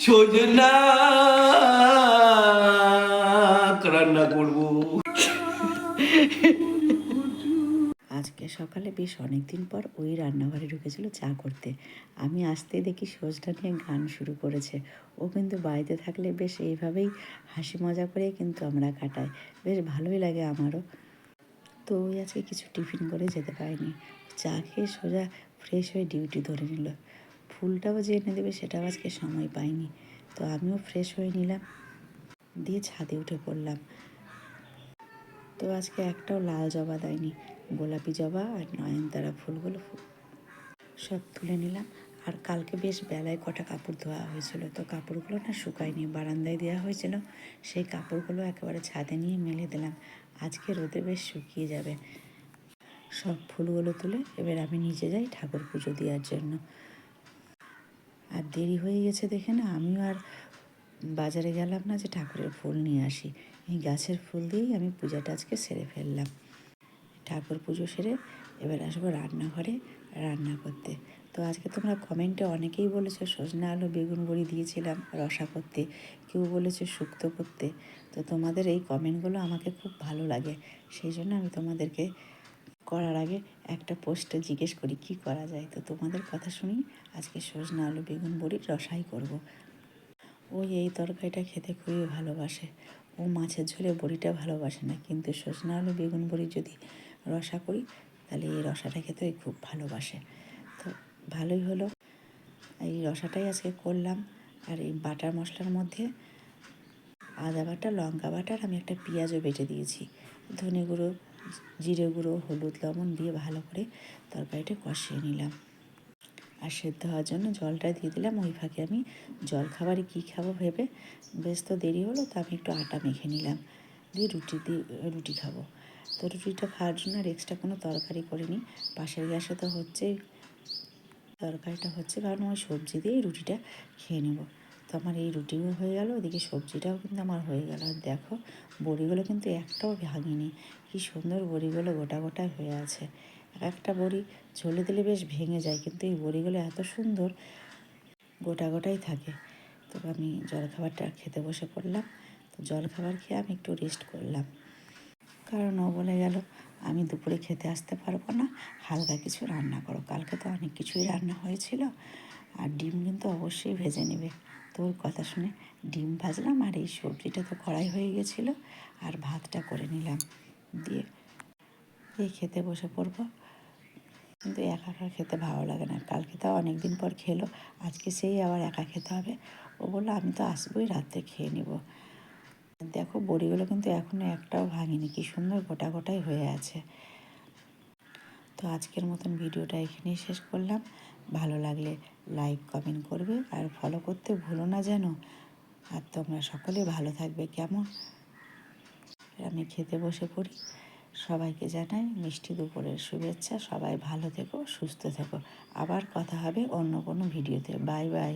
সজনা রান্না করব। আজকে সকালে বেশ অনেক দিন পর ওই রান্নাঘরে ঢুকেছিল চা করতে। আমি আসতেই দেখি সজনা নিয়ে গান শুরু করেছে। ও কিন্তু বাড়িতে থাকলে বেশ এইভাবেই হাসি মজা করে কিন্তু আমরা কাটাই, বেশ ভালোই লাগে আমারও। তো ওই আজকে কিছু টিফিন করে যেতে পারেনি, চা খেয়ে সোজা ফ্রেশ হয়ে ডিউটি ধরে নিল। ফুলটাও যে এনে দেবে সেটাও আজকে সময় পাইনি, তো আমিও ফ্রেশ হয়ে নিলাম, দিয়ে ছাদে উঠে পড়লাম। তো আজকে একটাও লাল জবা দেয়নি, গোলাপি জবা আর নয়নতারা ফুলগুলো সব তুলে নিলাম। আর কালকে বেশ বেলায় কটা কাপড় ধোয়া হয়েছিল, তো কাপড়গুলো না শুকায়নি, বারান্দায় দেওয়া হয়েছিল, সেই কাপড়গুলো একেবারে ছাদে নিয়ে মেলে দিলাম। আজকে রোদে বেশ শুকিয়ে যাবে। সব ফুলগুলো তুলে এবার আমি নিজে যাই ঠাকুর পুজো দেওয়ার জন্য। আর দেরি হয়ে গেছে দেখে না আমিও আর বাজারে গেলাম না যে ঠাকুরের ফুল নিয়ে আসি। এই গাছের ফুল দিয়েই আমি পূজাটা আজকে সেরে ফেললাম। ঠাকুর পুজো সেরে এবার আসবো রান্নাঘরে রান্না করতে। তো আজকে তোমরা কমেন্টে অনেকেই বলেছো সজনা আলু বেগুন বড়ি দিয়েছিলাম রসা করতে, কেউ বলেছো শুক্তো করতে। তো তোমাদের এই কমেন্টগুলো আমাকে খুব ভালো লাগে, সেই জন্য আমি তোমাদেরকে করার আগে একটা পোস্টে জিজ্ঞেস করি কি করা যায়। তো তোমাদের কথা শুনি আজকে সজনা আলু বেগুন বড়ির রসাই করব। ওই এই তরকারিটা খেতে খুবই ভালোবাসে, ও মাছের ঝোলে বড়িটা ভালোবাসে না, কিন্তু সজনা আলু বেগুন বড়ি যদি রসা করি তাহলে এই রসাটা খেতে খুব ভালোবাসে। তো ভালোই হলো, এই রসাটাই আজকে করলাম। আর এই বাটার মশলার মধ্যে আদা বাটা, লঙ্কা বাটা, আর আমি একটা পেঁয়াজও বেটে দিয়েছি, ধনে গুঁড়ো, জিরে গুঁড়ো, হলুদ, লবণ দিয়ে ভালো করে তরকারিটা কষিয়ে নিলাম। আর সেদ্ধ হওয়ার জন্য জলটা দিয়ে দিলাম। ওই ফাঁকে আমি জল খাবারে কী খাবো ভেবে বেশ তো দেরি হলো, তো আমি একটু আটা মেখে নিলাম, দিয়ে রুটি খাবো। তো রুটিটা খাওয়ার জন্য আর এক্সট্রা কোনো তরকারি করিনি, পাশের গ্যাসে তো হচ্ছেই তরকারিটা হচ্ছে, কারণ ওই সবজি দিয়েই রুটিটা খেয়ে নেব। তো আমার এই রুটিও হয়ে গেল, ওদিকে সবজিটাও কিন্তু আমার হয়ে গেল। আর দেখো বড়িগুলো কিন্তু একটাও ভাঙিনি, কি সুন্দর বড়িগুলো গোটা গোটা হয়ে আছে। একটা বড়ি ঝোলে দিলে বেশ ভেঙে যায়, কিন্তু এই বড়িগুলো এত সুন্দর গোটা গোটাই থাকে। তো আমি জলখাবারটা খেতে বসে পড়লাম। তো জলখাবার খেয়ে আমি একটু রেস্ট করলাম, কারণ ও বলে গেল আমি দুপুরে খেতে আসতে পারবো না, হালকা কিছু রান্না করো। কালকে তো অনেক কিছুই রান্না হয়েছিল, আর ডিম কিন্তু অবশ্যই ভেজে নেবে। তোর কথা শুনে ডিম ভাজলাম, আর এই সবজিটা তো কড়াই হয়ে গেছিলো, আর ভাতটা করে নিলাম, দিয়ে এই খেতে বসে পড়বো। কিন্তু একা একা খেতে ভালো লাগে না, কালকে তাও অনেক দিন পর খেলো, আজকে সেই আবার একা খেতে হবে। ও বললো আমি তো আসবোই, রাত্রে খেয়ে নেব। দেখো বড়িগুলো কিন্তু এখনও একটাও ভাঙিনি, কি সুন্দর গোটা গোটাই হয়ে আছে। তো আজকের মতন ভিডিওটা এখানেই শেষ করলাম। ভালো লাগলে লাইক কমেন্ট করবে আর ফলো করতে ভুলো না যেন। আর তোমরা সকলে ভালো থাকবে কেমন। আমি খেতে বসে পড়ি। সবাইকে জানাই মিষ্টি দুপুরের শুভেচ্ছা। সবাই ভালো থেকো, সুস্থ থেকো। আবার কথা হবে অন্য কোনো ভিডিওতে। Bye bye.